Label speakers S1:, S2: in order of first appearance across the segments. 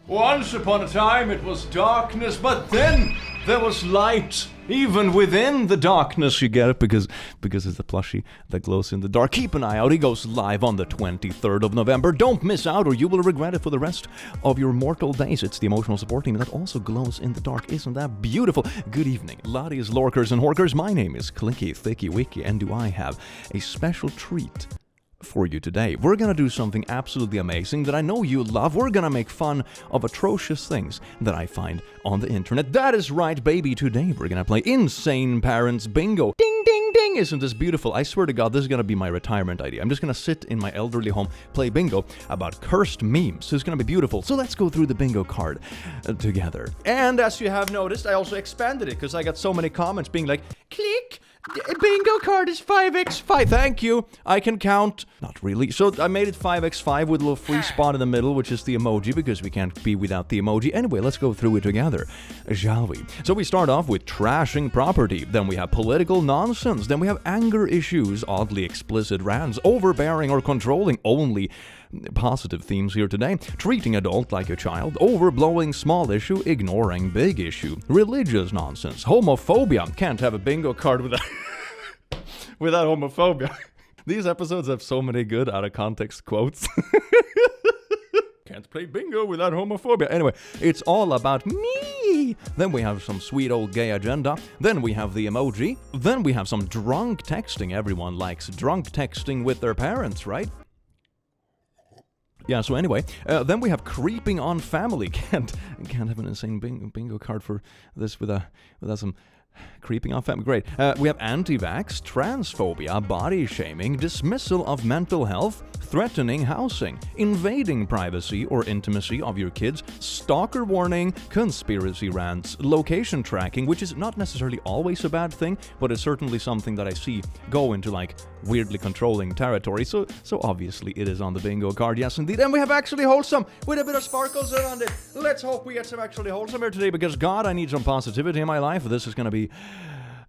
S1: Once upon a time it was darkness, but then there was light. Even within the darkness, you get it? Because it's a plushie that glows in the dark. Keep an eye out, he goes live on the 23rd of November. Don't miss out or you will regret it for the rest of your mortal days. It's the emotional support team that also glows in the dark. Isn't that beautiful? Good evening, laddies, lorkers, and horkers. My name is Clicky Thicky Wicky, and do I have a special treat for you today. We're gonna do something absolutely amazing that I know you love. We're gonna make fun of atrocious things that I find on the internet. That is right, baby. Today we're gonna play Insane Parents Bingo. Ding, ding, ding. Isn't this beautiful? I swear to God, this is gonna be my retirement idea. I'm just gonna sit in my elderly home, play bingo about cursed memes. It's gonna be beautiful. So let's go through the bingo card together. And as you have noticed, I also expanded it because I got so many comments being like, click, bingo card is 5x5. Thank you. I can count. Not really. So I made it 5x5 with a little free spot in the middle, which is the emoji, because we can't be without the emoji. Anyway, let's go through it together, shall we? So we start off with trashing property. Then we have political nonsense. Then we have anger issues, oddly explicit rants, overbearing or controlling. Only positive themes here today. Treating adult like a child, overblowing small issue, ignoring big issue, religious nonsense, homophobia. Can't have a bingo card without without homophobia. These episodes have so many good out of context quotes. Can't play bingo without homophobia. Anyway, it's all about me. Then we have some sweet old gay agenda. Then we have the emoji. Then we have some drunk texting. Everyone likes drunk texting with their parents, right? Yeah, so anyway, then we have creeping on family. Can't have an insane bingo card for this without some creeping on family. Great. We have anti-vax, transphobia, body shaming, dismissal of mental health, threatening housing, invading privacy or intimacy of your kids, stalker warning, conspiracy rants, location tracking, which is not necessarily always a bad thing, but it's certainly something that I see go into like weirdly controlling territory. So obviously it is on the bingo card. Yes, indeed. And we have actually wholesome with a bit of sparkles around it. Let's hope we get some actually wholesome here today, because God, I need some positivity in my life. This is going to be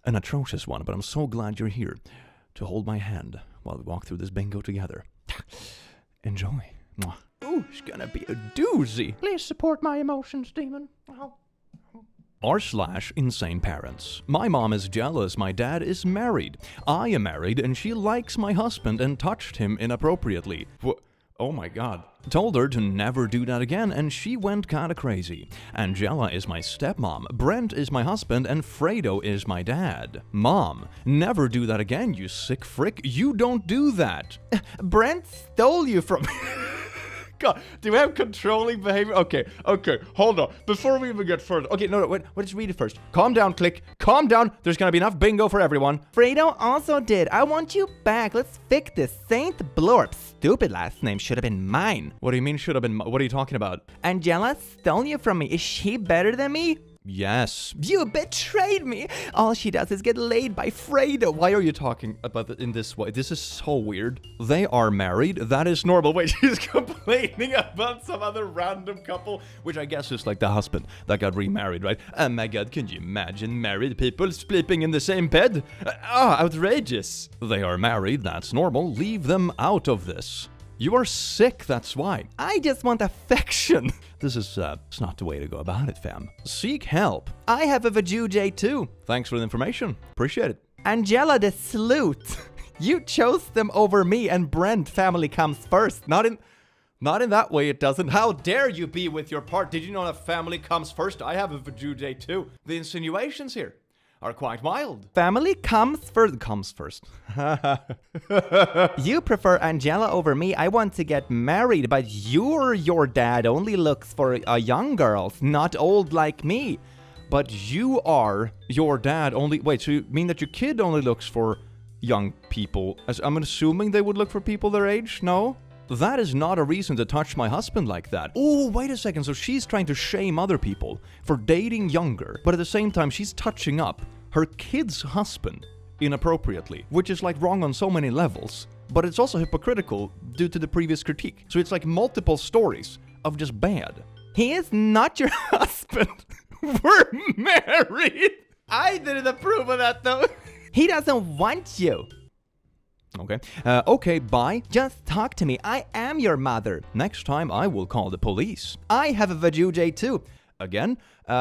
S1: an atrocious one, but I'm so glad you're here to hold my hand while we walk through this bingo together. Enjoy. Ooh, it's gonna be a doozy. Please support my emotions, demon. r/insane parents. My mom is jealous my dad is married. I am married and she likes my husband and touched him inappropriately. Oh my God. Told her to never do that again and she went kinda crazy. Angela is my stepmom, Brent is my husband, and Fredo is my dad. Mom, never do that again, you sick frick. You don't do that. Brent stole you from God, do we have controlling behavior? Okay, hold on. Before we even get further. Okay, no, wait, let's read it first. Calm down, Click. Calm down. There's gonna be enough bingo for everyone.
S2: Fredo also did. I want you back. Let's fix this. Saint Blorp. Stupid last name should have been mine.
S1: What do you mean should have been? What are you talking about?
S2: Angela stole you from me. Is she better than me?
S1: Yes.
S2: You betrayed me. All she does is get laid by Fredo.
S1: Why are you talking about it in this way? This is so weird. They are married. That is normal. Wait, she's complaining about some other random couple, which I guess is like the husband that got remarried, right? Oh my God, can you imagine married people sleeping in the same bed? Outrageous. They are married. That's normal. Leave them out of this. You are sick, that's why.
S2: I just want affection.
S1: This is, it's not the way to go about it, fam. Seek help.
S2: I have a vajujay too.
S1: Thanks for the information. Appreciate it.
S2: Angela the sleuth. You chose them over me and Brent family comes first.
S1: Not in that way it doesn't. How dare you be with your part? Did you know that family comes first? I have a vajujay too. The insinuations here are quite wild.
S2: Family comes first.
S1: Comes first.
S2: You prefer Angela over me. I want to get married, but your dad only looks for young girls, not old like me.
S1: But your dad only... Wait, so you mean that your kid only looks for young people? I'm assuming they would look for people their age? No? That is not a reason to touch my husband like that. Oh, wait a second. So she's trying to shame other people for dating younger, but at the same time, she's touching up her kid's husband inappropriately, which is like wrong on so many levels, but it's also hypocritical due to the previous critique. So it's like multiple stories of just bad.
S2: He is not your husband.
S1: We're married.
S2: I didn't approve of that though. He doesn't want you.
S1: Okay. Okay, bye.
S2: Just talk to me. I am your mother.
S1: Next time I will call the police.
S2: I have a vajuje too.
S1: Again?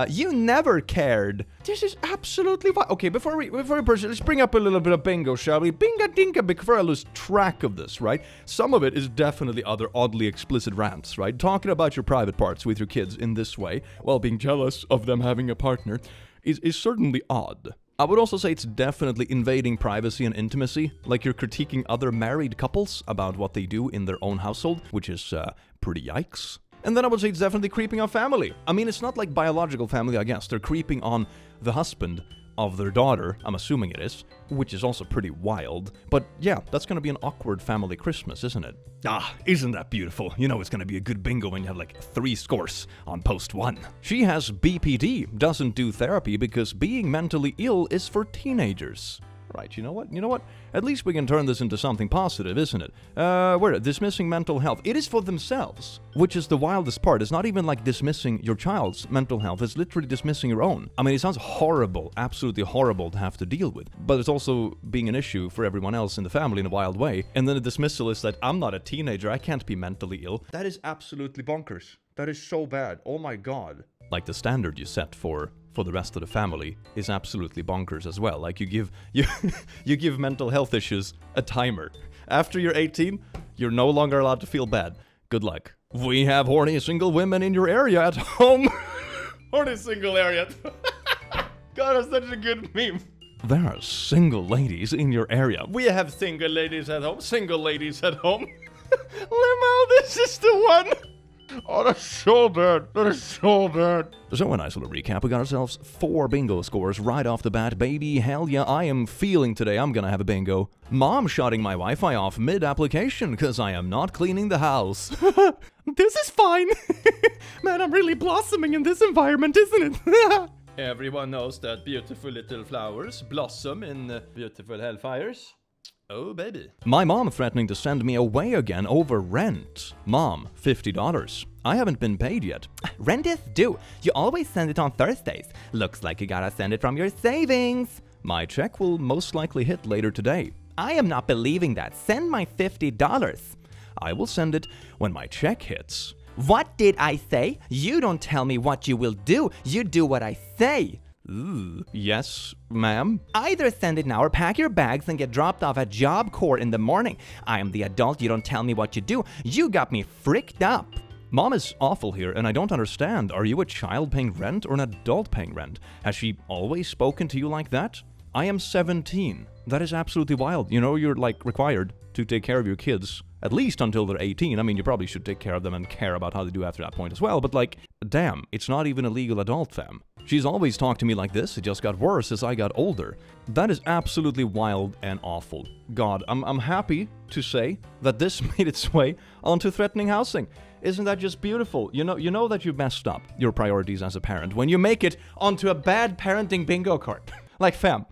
S2: You never cared.
S1: This is absolutely fine. Okay, before we proceed, let's bring up a little bit of bingo, shall we? Binga dinka, before I lose track of this, right? Some of it is definitely other oddly explicit rants, right? Talking about your private parts with your kids in this way, while being jealous of them having a partner, is certainly odd. I would also say it's definitely invading privacy and intimacy, like you're critiquing other married couples about what they do in their own household, which is pretty yikes. And then I would say it's definitely creeping on family. I mean, it's not like biological family, I guess. They're creeping on the husband of their daughter, I'm assuming it is, which is also pretty wild. But yeah, that's gonna be an awkward family Christmas, isn't it? Ah, isn't that beautiful? You know it's gonna be a good bingo when you have like 3 scores on post 1. She has BPD, doesn't do therapy because being mentally ill is for teenagers. Right, you know what? At least we can turn this into something positive, isn't it? We're dismissing mental health. It is for themselves, which is the wildest part. It's not even like dismissing your child's mental health. It's literally dismissing your own. I mean, it sounds horrible, absolutely horrible to have to deal with. But it's also being an issue for everyone else in the family in a wild way. And then the dismissal is that I'm not a teenager, I can't be mentally ill. That is absolutely bonkers. That is so bad. Oh my god. Like the standard you set for the rest of the family is absolutely bonkers as well. Like you give mental health issues a timer. After you're 18, you're no longer allowed to feel bad. Good luck. We have horny single women in your area at home. Horny single area. God, that's such a good meme. There are single ladies in your area. We have single ladies at home. Single ladies at home. Limo, this is the one. Oh, that's so bad. That is so bad. So a nice little recap. We got ourselves 4 bingo scores right off the bat. Baby, hell yeah, I am feeling today I'm gonna have a bingo. Mom shutting my Wi-Fi off mid-application because I am not cleaning the house. This is fine. Man, I'm really blossoming in this environment, isn't it? Everyone knows that beautiful little flowers blossom in beautiful hellfires. Oh, baby. My mom threatening to send me away again over rent. Mom, $50. I haven't been paid yet.
S2: Rent is due. You always send it on Thursdays. Looks like you gotta send it from your savings.
S1: My check will most likely hit later today.
S2: I am not believing that. Send my $50.
S1: I will send it when my check hits.
S2: What did I say? You don't tell me what you will do. You do what I say.
S1: Ooh. Yes, ma'am?
S2: Either send it now or pack your bags and get dropped off at Job Corps in the morning. I am the adult, you don't tell me what you do. You got me fricked up.
S1: Mom is awful here, and I don't understand. Are you a child paying rent or an adult paying rent? Has she always spoken to you like that? I am 17. That is absolutely wild. You know, you're like required to take care of your kids, at least until they're 18. I mean, you probably should take care of them and care about how they do after that point as well, but like, damn, it's not even a legal adult, fam. She's always talked to me like this, it just got worse as I got older. That is absolutely wild and awful. God, I'm happy to say that this made its way onto threatening housing. Isn't that just beautiful? You know that you've messed up your priorities as a parent when you make it onto a bad parenting bingo card. Like, fam,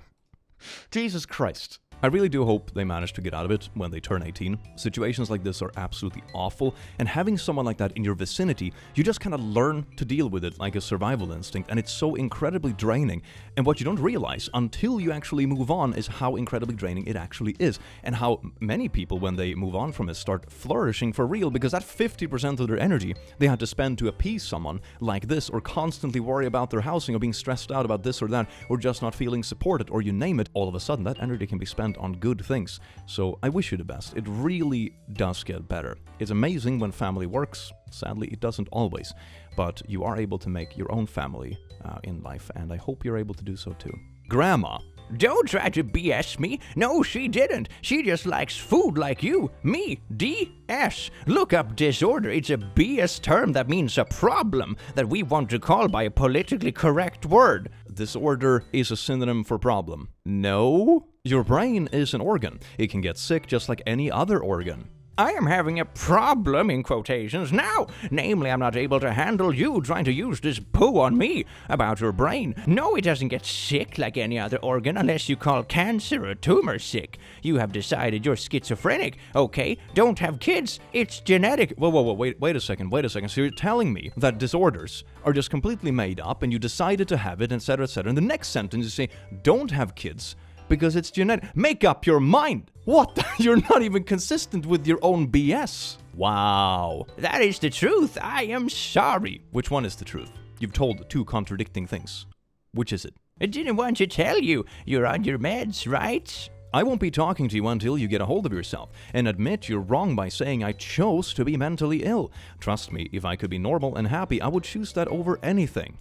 S1: Jesus Christ. I really do hope they manage to get out of it when they turn 18. Situations like this are absolutely awful, and having someone like that in your vicinity, you just kind of learn to deal with it like a survival instinct, and it's so incredibly draining. And what you don't realize until you actually move on is how incredibly draining it actually is, and how many people, when they move on from it, start flourishing for real, because that 50% of their energy they had to spend to appease someone like this, or constantly worry about their housing, or being stressed out about this or that, or just not feeling supported, or you name it, all of a sudden that energy can be spent on good things. So I wish you the best. It really does get better. It's amazing when family works. Sadly, it doesn't always. But you are able to make your own family in life, and I hope you're able to do so too. Grandma.
S2: Don't try to BS me. No, she didn't. She just likes food like you. Me, DS. Look up disorder. It's a BS term that means a problem that we want to call by a politically correct word.
S1: Disorder is a synonym for problem. No? Your brain is an organ. It can get sick just like any other organ.
S2: I am having a problem, in quotations, now. Namely, I'm not able to handle you trying to use this poo on me about your brain. No, it doesn't get sick like any other organ unless you call cancer or tumor sick. You have decided you're schizophrenic. Okay, don't have kids. It's genetic.
S1: Whoa, wait a second. So you're telling me that disorders are just completely made up and you decided to have it, etc., etc. In the next sentence you say, don't have kids, because it's genetic. Make up your mind. What? You're not even consistent with your own BS. Wow.
S2: That is the truth. I am sorry.
S1: Which one is the truth? You've told two contradicting things. Which is it?
S2: I didn't want to tell you. You're on your meds, right?
S1: I won't be talking to you until you get a hold of yourself and admit you're wrong by saying I chose to be mentally ill. Trust me, if I could be normal and happy, I would choose that over anything.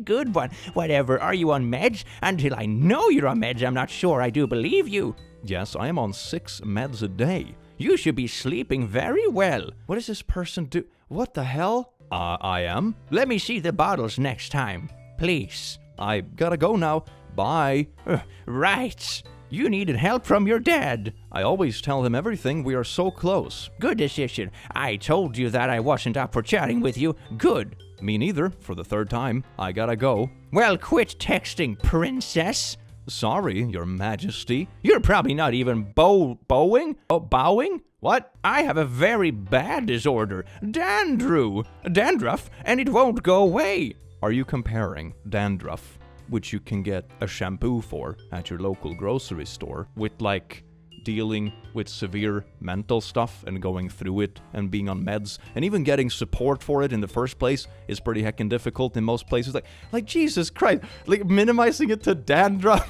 S2: Good one. Whatever. Are you on meds? Until I know you're on meds, I'm not sure I do believe you.
S1: Yes, I am on 6 meds a day.
S2: You should be sleeping very well.
S1: What does this person do? What the hell? I am.
S2: Let me see the bottles next time, please.
S1: I gotta go now. Bye.
S2: Right. You needed help from your dad.
S1: I always tell him everything. We are so close.
S2: Good decision. I told you that I wasn't up for chatting with you. Good.
S1: Me neither. For the 3rd time. I gotta go.
S2: Well, quit texting, princess.
S1: Sorry, your majesty.
S2: You're probably not even bowing? Oh, bowing? What? I have a very bad disorder. Dandruff, and it won't go away.
S1: Are you comparing dandruff, which you can get a shampoo for at your local grocery store, with like dealing with severe mental stuff and going through it and being on meds and even getting support for it in the first place is pretty heckin' difficult in most places? Like Jesus Christ, like minimizing it to dandruff.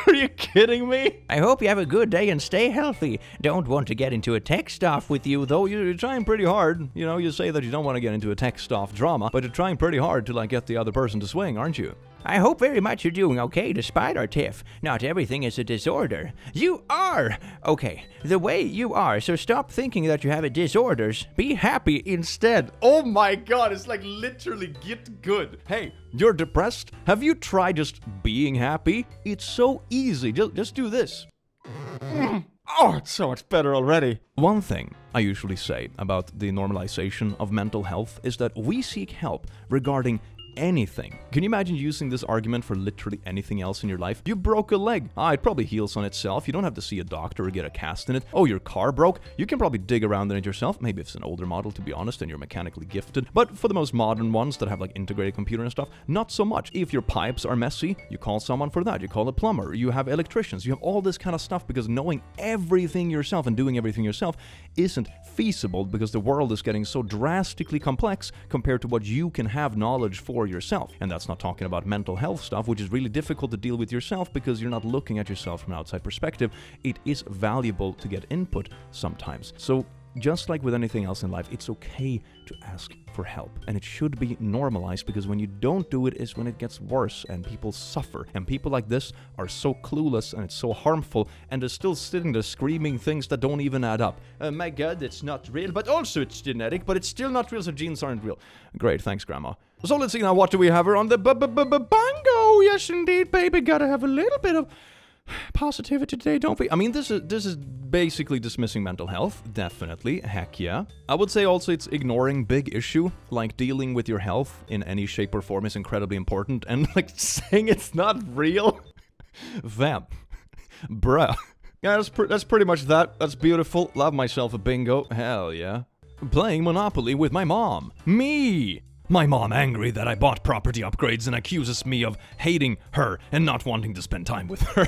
S1: Are you kidding me?
S2: I hope you have a good day and stay healthy. Don't want to get into a text off with you, though.
S1: You're trying pretty hard. You know, you say that you don't want to get into a text off drama, but you're trying pretty hard to like get the other person to swing, aren't you?
S2: I hope very much you're doing okay despite our tiff. Not everything is a disorder. You are okay the way you are, so stop thinking that you have a disorders. Be happy instead.
S1: Oh my god, it's like literally get good. Hey, you're depressed? Have you tried just being happy? It's so easy. Just do this. Oh, it's so much better already. One thing I usually say about the normalization of mental health is that we seek help regarding anything. Can you imagine using this argument for literally anything else in your life? You broke a leg. It probably heals on itself. You don't have to see a doctor or get a cast in it. Oh, your car broke. You can probably dig around in it yourself. Maybe if it's an older model, to be honest, and you're mechanically gifted. But for the most modern ones that have like integrated computer and stuff, not so much. If your pipes are messy, you call someone for that. You call a plumber. You have electricians. You have all this kind of stuff because knowing everything yourself and doing everything yourself isn't feasible because the world is getting so drastically complex compared to what you can have knowledge for yourself. And that's not talking about mental health stuff, which is really difficult to deal with yourself because you're not looking at yourself from an outside perspective. It is valuable to get input sometimes. So just like with anything else in life, it's okay to ask for help. And it should be normalized because when you don't do it is when it gets worse and people suffer. And people like this are so clueless and it's so harmful and they're still sitting there screaming things that don't even add up. My god, it's not real, but also it's genetic, but it's still not real, so genes aren't real. Great, thanks, Grandma. So let's see now, what do we have here on the bongo? Yes, indeed, baby. Gotta have a little bit of positivity today, don't we? I mean, this is basically dismissing mental health, definitely, heck yeah. I would say also it's ignoring big issue, like dealing with your health in any shape or form is incredibly important, and like saying it's not real, vamp, bruh. Yeah, that's pretty much that. That's beautiful. Love myself a bingo, hell yeah. Playing Monopoly with my mom, me. My mom angry that I bought property upgrades and accuses me of hating her and not wanting to spend time with her.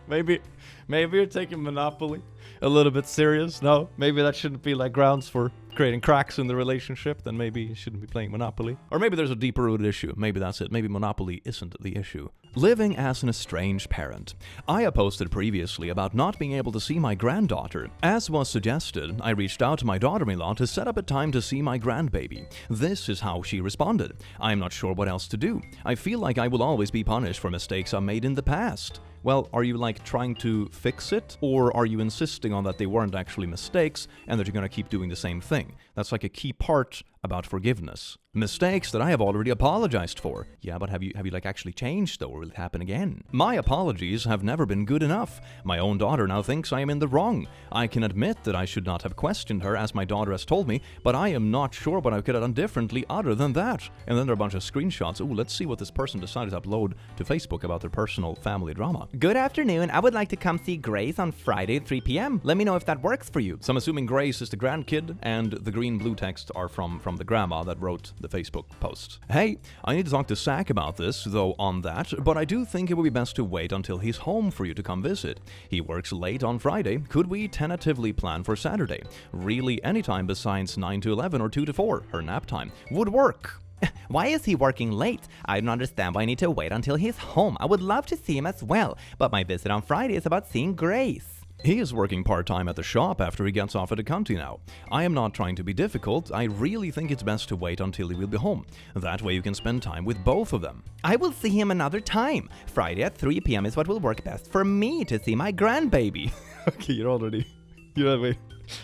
S1: Maybe you're taking Monopoly a little bit serious. No, maybe that shouldn't be like grounds for creating cracks in the relationship. Then maybe you shouldn't be playing Monopoly. Or maybe there's a deeper rooted issue. Maybe that's it. Maybe Monopoly isn't the issue. Living as an estranged parent. I have posted previously about not being able to see my granddaughter. As was suggested, I reached out to my daughter-in-law to set up a time to see my grandbaby. This is how she responded. I am not sure what else to do. I feel like I will always be punished for mistakes I made in the past. Well, are you like trying to fix it? Or are you insisting on that they weren't actually mistakes and that you're gonna keep doing the same thing? That's like a key part about forgiveness. Mistakes that I have already apologized for. Yeah, but have you like actually changed though, or will it happen again? My apologies have never been good enough. My own daughter now thinks I am in the wrong. I can admit that I should not have questioned her as my daughter has told me, but I am not sure what I could have done differently other than that. And then there are a bunch of screenshots. Ooh, let's see what this person decided to upload to Facebook about their personal family drama.
S2: email. Good afternoon. I would like to come see Grace on Friday at 3 p.m. Let me know if that works for you.
S1: So I'm assuming Grace is the grandkid, and the green-blue text are from the grandma that wrote the Facebook post. Hey, I need to talk to Zach about this, though, on that, but I do think it would be best to wait until he's home for you to come visit. He works late on Friday. Could we tentatively plan for Saturday? Really, anytime besides 9 to 11 or 2 to 4, her nap time, would work.
S2: Why is he working late? I don't understand why I need to wait until he's home. I would love to see him as well, but my visit on Friday is about seeing Grace.
S1: He is working part-time at the shop after he gets off at the county now. I am not trying to be difficult. I really think it's best to wait until he will be home. That way you can spend time with both of them.
S2: I will see him another time. Friday at 3 p.m. is what will work best for me to see my grandbaby.
S1: Okay,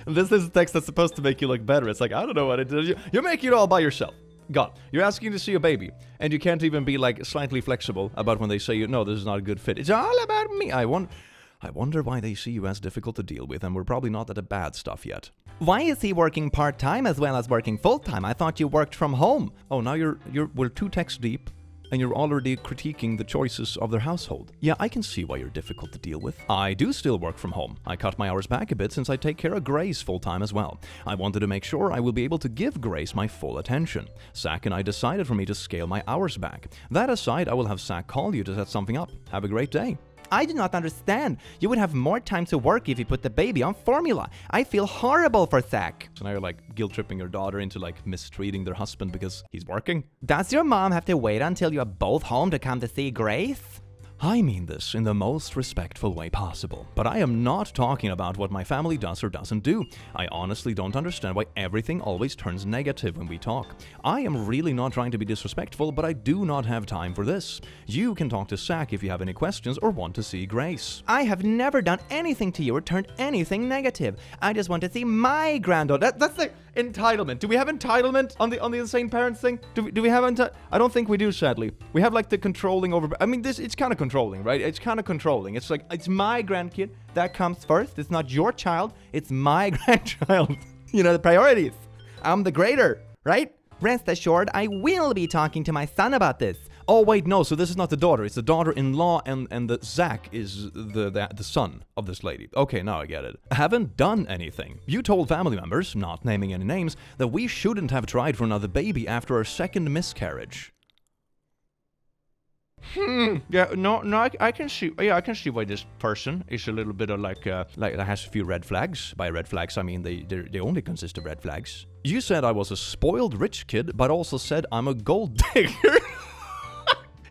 S1: this is a text that's supposed to make you look better. It's like, I don't know what it is. You're making it all by yourself. God, you're asking to see a baby, and you can't even be like slightly flexible about when they say, no, this is not a good fit. It's all about me. I wonder why they see you as difficult to deal with, and we're probably not at the bad stuff yet.
S2: Why is he working part-time as well as working full-time? I thought you worked from home.
S1: Oh, now we're 2 texts deep, and you're already critiquing the choices of their household. Yeah, I can see why you're difficult to deal with. I do still work from home. I cut my hours back a bit since I take care of Grace full-time as well. I wanted to make sure I will be able to give Grace my full attention. Zach and I decided for me to scale my hours back. That aside, I will have Zach call you to set something up. Have a great day.
S2: I do not understand. You would have more time to work if you put the baby on formula. I feel horrible for Zach.
S1: So now you're like guilt-tripping your daughter into like mistreating their husband because he's working?
S2: Does your mom have to wait until you are both home to come to see Grace?
S1: I mean this in the most respectful way possible, but I am not talking about what my family does or doesn't do. I honestly don't understand why everything always turns negative when we talk. I am really not trying to be disrespectful, but I do not have time for this. You can talk to Zach if you have any questions or want to see Grace.
S2: I have never done anything to you or turned anything negative. I just want to see my granddaughter. That's the entitlement. Do we have entitlement on the insane parents thing? Do we have I don't think we do, sadly. We have like the controlling over. I mean, it's kind of controlling, right? It's kind of controlling. It's like, it's my grandkid. That comes first. It's not your child. It's my grandchild. The priorities. I'm the greater, right? Rest assured, I will be talking to my son about this.
S1: Oh, wait, no, so this is not the daughter. It's the daughter-in-law, and the Zach is the son of this lady. Okay, now I get it. I haven't done anything. You told family members, not naming any names, that we shouldn't have tried for another baby after our second miscarriage.
S2: Yeah, no, I can see. Yeah, I can see why this person is a little bit of like has a few red flags. By red flags, I mean they only consist of red flags.
S1: You said I was a spoiled rich kid, but also said I'm a gold digger.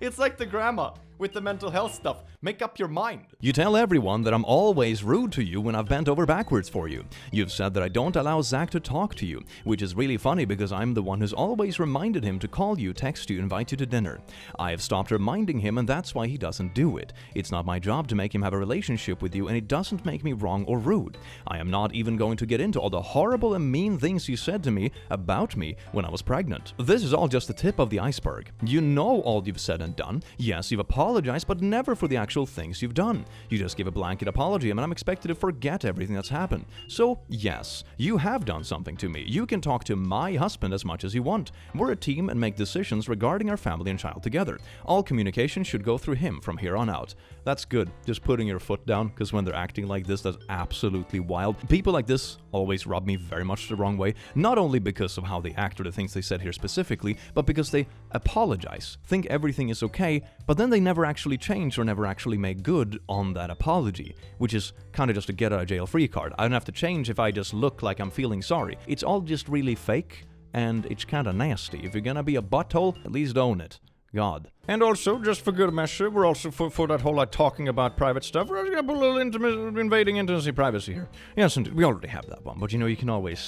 S2: It's like the grandma with the mental health stuff. Make up your mind.
S1: You tell everyone that I'm always rude to you when I've bent over backwards for you. You've said that I don't allow Zach to talk to you, which is really funny because I'm the one who's always reminded him to call you, text you, invite you to dinner. I have stopped reminding him, and that's why he doesn't do it. It's not my job to make him have a relationship with you, and it doesn't make me wrong or rude. I am not even going to get into all the horrible and mean things you said to me about me when I was pregnant. This is all just the tip of the iceberg. You know all you've said and done. Yes, you've apologized, but never for the actual things you've done. You just give a blanket apology, and I'm expected to forget everything that's happened. So, yes, you have done something to me. You can talk to my husband as much as you want. We're a team and make decisions regarding our family and child together. All communication should go through him from here on out. That's good, just putting your foot down, because when they're acting like this, that's absolutely wild. People like this always rub me very much the wrong way, not only because of how they act or the things they said here specifically, but because they apologize, think everything is okay, but then they never actually change or never actually make good on that apology, which is kind of just a get-out-of-jail-free card. I don't have to change if I just look like I'm feeling sorry. It's all just really fake, and it's kind of nasty. If you're gonna be a butthole, at least own it. God.
S2: And also, just for good measure, we're also for that whole talking about private stuff, we're going to put a little invading intimacy privacy here. Yes, and we already have that one, but you can always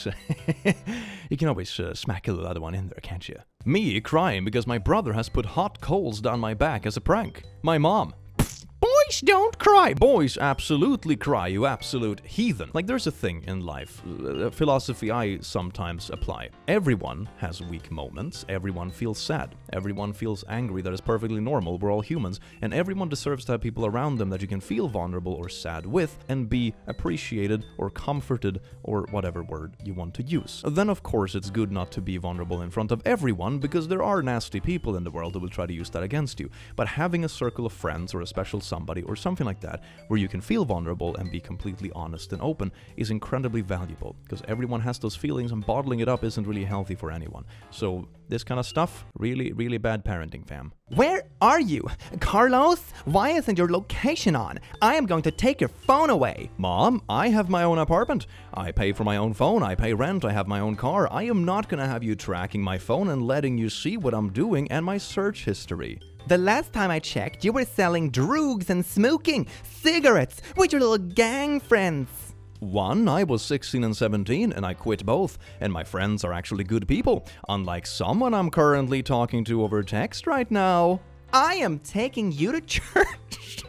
S2: smack a little other one in there, can't you?
S1: Me crying because my brother has put hot coals down my back as a prank. My mom.
S2: Boys don't cry.
S1: Boys absolutely cry, you absolute heathen. Like, there's a thing in life, a philosophy I sometimes apply. Everyone has weak moments. Everyone feels sad. Everyone feels angry. That is perfectly normal. We're all humans. And everyone deserves to have people around them that you can feel vulnerable or sad with and be appreciated or comforted or whatever word you want to use. Then, of course, it's good not to be vulnerable in front of everyone because there are nasty people in the world that will try to use that against you. But having a circle of friends or a special somebody somebody or something like that, where you can feel vulnerable and be completely honest and open, is incredibly valuable, because everyone has those feelings and bottling it up isn't really healthy for anyone. So this kind of stuff, really, really bad parenting, fam.
S2: Where are you? Carlos? Why isn't your location on? I am going to take your phone away.
S1: Mom, I have my own apartment. I pay for my own phone. I pay rent. I have my own car. I am not gonna have you tracking my phone and letting you see what I'm doing and my search history.
S2: The last time I checked, you were selling drugs and smoking cigarettes with your little gang friends.
S1: One, I was 16 and 17 and I quit both, and my friends are actually good people, unlike someone I'm currently talking to over text right now.
S2: I am taking you to church.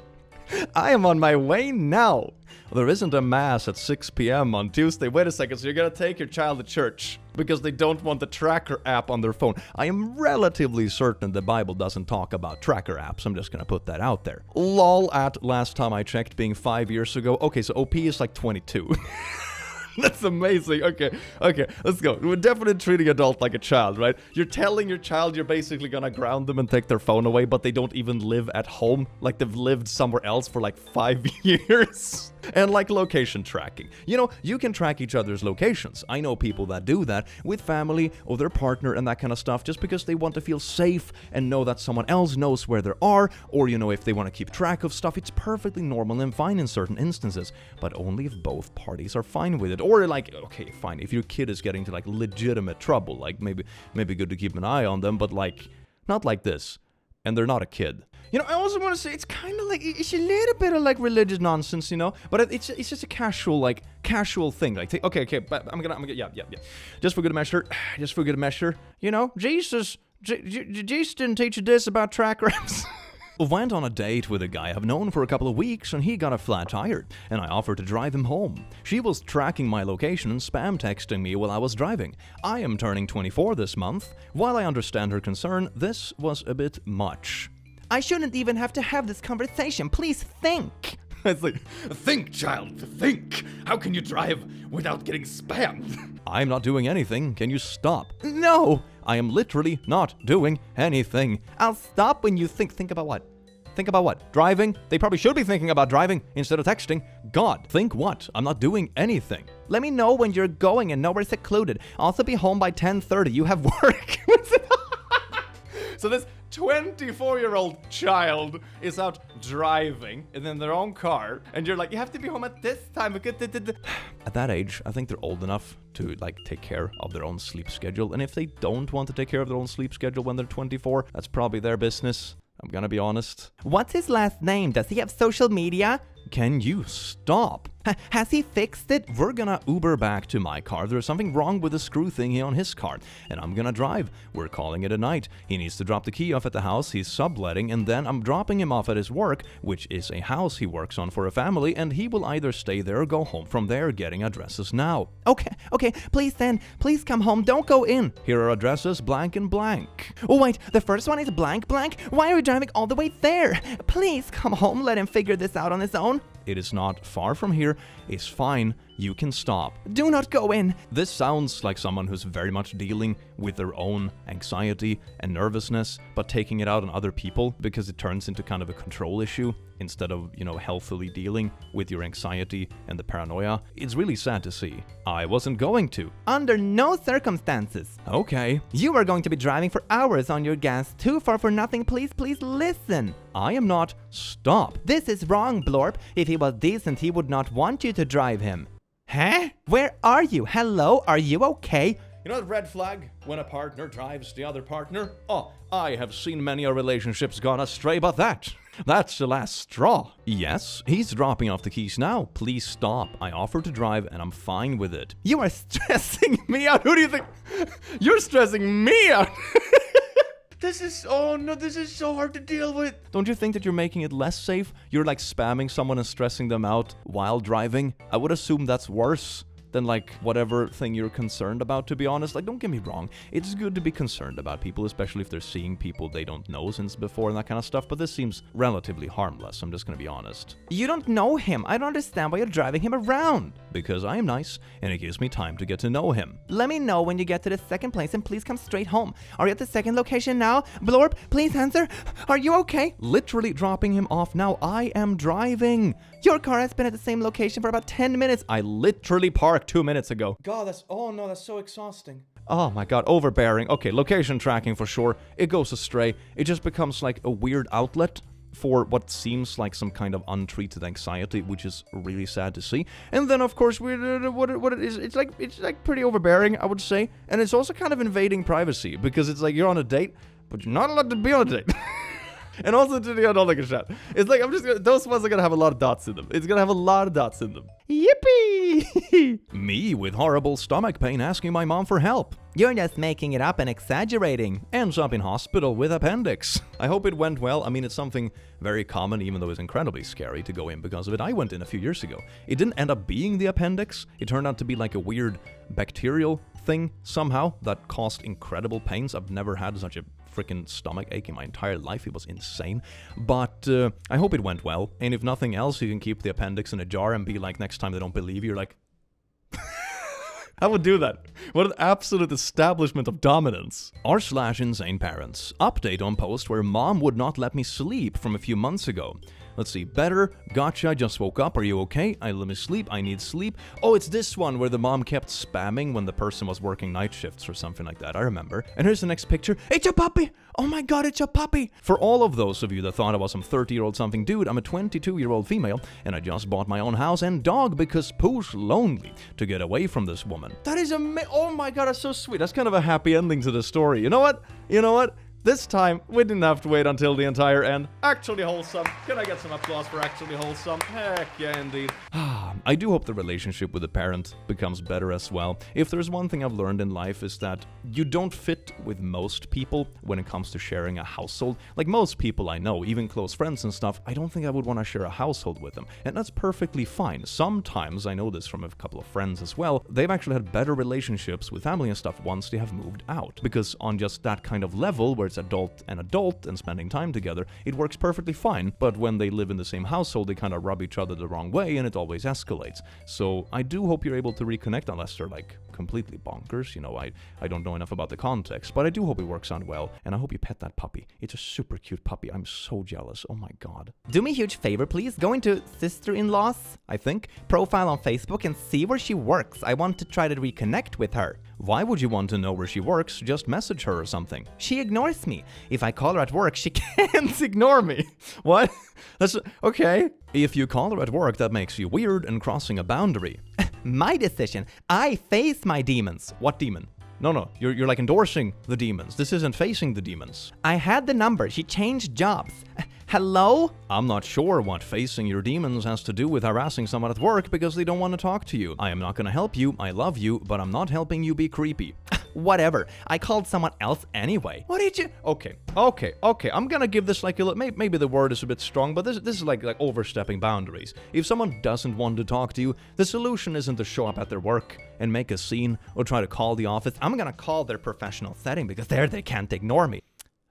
S1: I am on my way now. There isn't a mass at 6 p.m. on Tuesday. Wait a second, so you're gonna take your child to church because they don't want the tracker app on their phone. I am relatively certain the Bible doesn't talk about tracker apps. I'm just gonna put that out there. Lol at last time I checked being 5 years ago. Okay, so OP is like 22. That's amazing. Okay, let's go. We're definitely treating adult like a child, right? You're telling your child you're basically gonna ground them and take their phone away, but they don't even live at home. Like they've lived somewhere else for like 5 years. And like location tracking. You know, you can track each other's locations. I know people that do that with family or their partner and that kind of stuff just because they want to feel safe and know that someone else knows where they are, or, you know, if they want to keep track of stuff. It's perfectly normal and fine in certain instances, but only if both parties are fine with it. Or like, okay, fine, if your kid is getting to like legitimate trouble, like maybe good to keep an eye on them, but like, not like this. And they're not a kid. You know, I also want to say it's kind of like, it's a little bit of like religious nonsense, you know, but it's just a casual thing. Like, okay, but I'm gonna, yeah. Just for good measure, you know, Jesus didn't teach you this about tracker apps. Went on a date with a guy I've known for a couple of weeks and he got a flat tire, and I offered to drive him home. She was tracking my location and spam texting me while I was driving. I am turning 24 this month. While I understand her concern, this was a bit much.
S2: I shouldn't even have to have this conversation. Please think.
S1: It's like, think, child, think. How can you drive without getting spammed? I'm not doing anything. Can you stop?
S2: No.
S1: I am literally not doing anything.
S2: I'll stop when you think. Think about what?
S1: Think about what? Driving? They probably should be thinking about driving instead of texting. God, think what? I'm not doing anything.
S2: Let me know when you're going and nowhere secluded. Also be home by 10:30. You have work.
S1: So this 24-year-old child is out driving in their own car, and you're like, you have to be home at this time. At that age, I think they're old enough to like take care of their own sleep schedule, and if they don't want to take care of their own sleep schedule when they're 24, that's probably their business. I'm gonna be honest.
S2: What's his last name? Does he have social media?
S1: Can you stop?
S2: Has he fixed it?
S1: We're gonna Uber back to my car. There's something wrong with the screw thingy on his car, and I'm gonna drive. We're calling it a night. He needs to drop the key off at the house he's subletting, and then I'm dropping him off at his work, which is a house he works on for a family, and he will either stay there or go home from there, getting addresses now.
S2: Okay, please come home. Don't go in.
S1: Here are addresses blank and blank.
S2: Oh wait, the first one is blank. Why are you driving all the way there? Please come home. Let him figure this out on his own.
S1: It is not far from here. It's fine. You can stop.
S2: Do not go in.
S1: This sounds like someone who's very much dealing with their own anxiety and nervousness, but taking it out on other people because it turns into kind of a control issue instead of, you know, healthily dealing with your anxiety and the paranoia. It's really sad to see. I wasn't going to.
S2: Under no circumstances.
S1: Okay.
S2: You are going to be driving for hours on your gas. Too far for nothing. Please listen.
S1: I am not. Stop.
S2: This is wrong, Blorp. If he was decent, he would not want you to drive him. Huh? Where are you? Hello? Are you okay?
S1: You know the red flag when a partner drives the other partner? Oh, I have seen many a relationships gone astray, but that's the last straw. Yes, he's dropping off the keys now. Please stop. I offered to drive and I'm fine with it.
S2: You are stressing me out. Who do you think? You're stressing me out.
S1: This is so hard to deal with. Don't you think that you're making it less safe? You're like spamming someone and stressing them out while driving. I would assume that's worse. than like whatever thing you're concerned about, to be honest. Like, don't get me wrong, it's good to be concerned about people, especially if they're seeing people they don't know since before and that kind of stuff, but this seems relatively harmless, I'm just gonna be honest.
S2: You don't know him. I don't understand why you're driving him around.
S1: Because I am nice, and it gives me time to get to know him.
S2: Let me know when you get to the second place and please come straight home. Are you at the second location now? Blorp, please answer. Are you okay?
S1: Literally dropping him off now. I am driving.
S2: Your car has been at the same location for about 10 minutes.
S1: I literally parked 2 minutes ago.
S2: God, that's so exhausting.
S1: Oh my god, overbearing. Okay, location tracking for sure. It goes astray. It just becomes like a weird outlet for what seems like some kind of untreated anxiety, which is really sad to see. And then, of course, what it is, it's like pretty overbearing, I would say. And it's also kind of invading privacy, because it's like you're on a date, but you're not allowed to be on a date. And also to the other shot. It's like, those ones are gonna have a lot of dots in them. It's gonna have a lot of dots in them.
S2: Yippee!
S1: Me with horrible stomach pain asking my mom for help.
S2: You're just making it up and exaggerating.
S1: Ends up in hospital with appendix. I hope it went well. I mean, it's something very common, even though it's incredibly scary to go in because of it. I went in a few years ago. It didn't end up being the appendix. It turned out to be like a weird bacterial thing somehow that caused incredible pains. I've never had such a freaking stomach ache in my entire life. It was insane. But I hope it went well. And if nothing else, you can keep the appendix in a jar and be like, next time they don't believe you, you're like... I would do that. What an absolute establishment of dominance. r/insaneParents. Update on post where mom would not let me sleep from a few months ago. Let's see. Better. Gotcha. Just woke up. Are you okay? I let me sleep. I need sleep. Oh, it's this one where the mom kept spamming when the person was working night shifts or something like that. I remember. And here's the next picture. It's a puppy. Oh my god, it's a puppy. For all of those of you that thought I was some 30-year-old something dude, I'm a 22-year-old female, and I just bought my own house and dog because Pooh's lonely to get away from this woman. That is oh my god, that's so sweet. That's kind of a happy ending to the story. You know what? This time, we didn't have to wait until the entire end. Actually wholesome. Can I get some applause for actually wholesome? Heck yeah, indeed. I do hope the relationship with the parent becomes better as well. If there's one thing I've learned in life is that you don't fit with most people when it comes to sharing a household. Like most people I know, even close friends and stuff, I don't think I would want to share a household with them. And that's perfectly fine. Sometimes, I know this from a couple of friends as well, they've actually had better relationships with family and stuff once they have moved out. Because on just that kind of level, where it's adult and spending time together, it works perfectly fine. But when they live in the same household, they kind of rub each other the wrong way and it always escalates. So I do hope you're able to reconnect, unless they're like completely bonkers. You know, I don't know enough about the context, but I do hope it works out well, and I hope you pet that puppy. It's a super cute puppy. I'm so jealous. Oh my god.
S2: Do me a huge favor, please. Go into sister-in-law's, I think, profile on Facebook and see where she works. I want to try to reconnect with her.
S1: Why would you want to know where she works? Just message her or something.
S2: She ignores me. If I call her at work, she can't ignore me.
S1: What? That's okay. If you call her at work, that makes you weird and crossing a boundary.
S2: My decision. I face my demons.
S1: What demon? No, you're like endorsing the demons. This isn't facing the demons.
S2: I had the number. She changed jobs. Hello?
S1: I'm not sure what facing your demons has to do with harassing someone at work because they don't want to talk to you. I am not gonna help you. I love you, but I'm not helping you be creepy.
S2: Whatever. I called someone else anyway.
S1: What did you... Okay. I'm gonna give this like a... Maybe the word is a bit strong, but this is like overstepping boundaries. If someone doesn't want to talk to you, the solution isn't to show up at their work and make a scene or try to call the office.
S2: I'm gonna call their professional setting because there they can't ignore me.